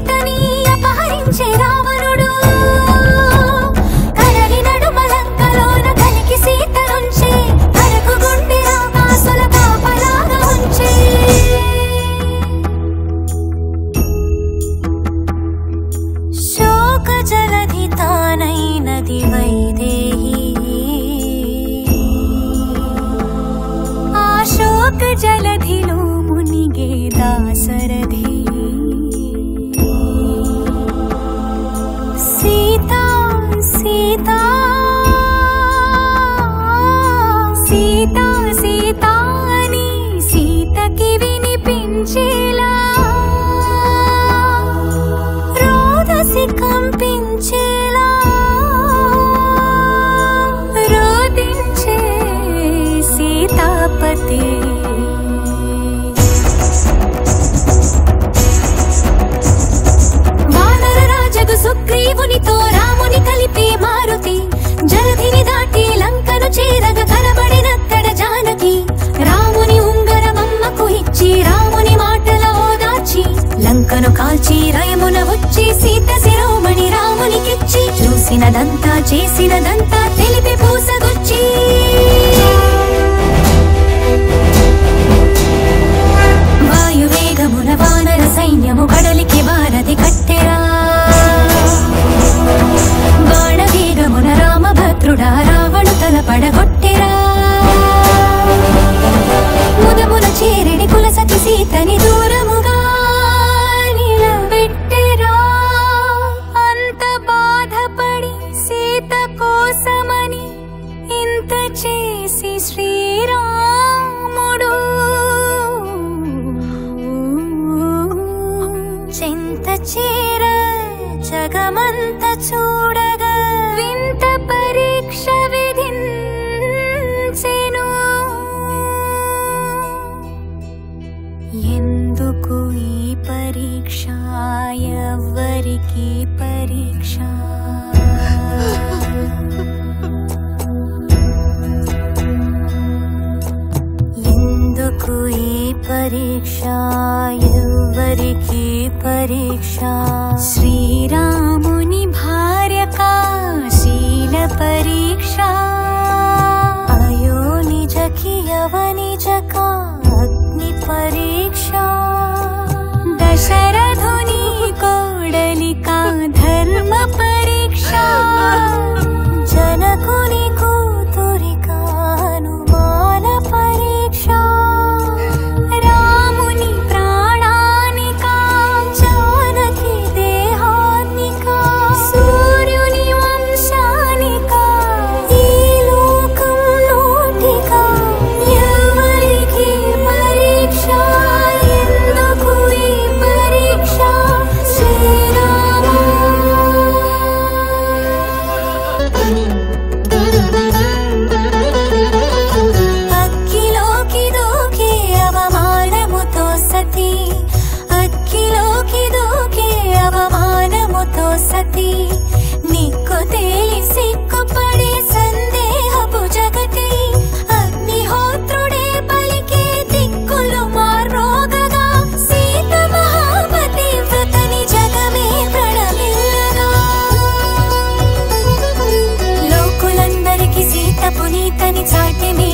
సీతని అపహరించే రావణుడు కడలి నడుమలంకలోన కలికి సీత నుంచే కరకు గుండె రాకాసుల కాపలాగా ఉంచే శోక జలధి తానైనది వైదేహి ఆ శోక జలధిలో మునిగే దాశరథి సీతా సీతా సీతా సీతా అని సీతకి వినిపించేలా రోదసి కంపించేలా రోదించే సీతాపతి సుగ్రీవునితో రాముని కలిపే మారుతి జలధిని దాటి లంకను చేరగ కనబడినక్కడ జానకి రాముని ఉంగరమమ్మకు ఇచ్చి రాముని మాటలో దాచి లంకను కాల్చి రయమున వచ్చి సీత శిరోమణి రామునికిచ్చి చూసినదంతా చేసినదంతా తెలిపి పూసగొచ్చి వాయువేగమున వానర సైన్యము కడలికి వారధి కట్టెరా బాణవేగమున రామభద్రుడా రావణు తల పడగొట్టెరా ముదమున చేరిడి కులసతి సీతని దూరముగా నిలబెట్టెరా అంత బాధపడి సీత కోసమని ఇంత చేసి శ్రీరాముడు చింత చేర జగమంత చూడగా వింత పరీక్ష విధించెను ఎందుకు ఈ పరీక్ష ఎవ్వరికి పరీక్ష ఎందుకు ఈ పరీక్ష ఎవ్వరికి పరీక్ష శ్రీరాముని భార్యకా శీల పరీక్ష అయో నిజకి యవనిజకా అగ్ని పరీక్ష దశరథుని కోడలికా ధర్మ పరీక్ష జనకుని కూతురికా అనుమాన పరీక్ష రాముని ప్రాణానికా జానకి దేహానికా సూర్యుని వంశానికా ఈ లోకం నోటికా ఎవరికి పరీక్ష ఎందుకు ఈ పరీక్ష శ్రీరామ అగ్గిలోకి దూకే అవమానముతో సతీ అగ్గిలోకి దూకే అవమానముతో సతీ నిక్కు తేలి సిగ్గుపడే సందేహపు జగతి అగ్నిహోత్రుడే పలికే దిక్కులు మార్రోగగా సీత మహాపతి వ్రతని జగమే ప్రణమిల్లగా లోకులందరికి సీత పునీతని చాటి మీ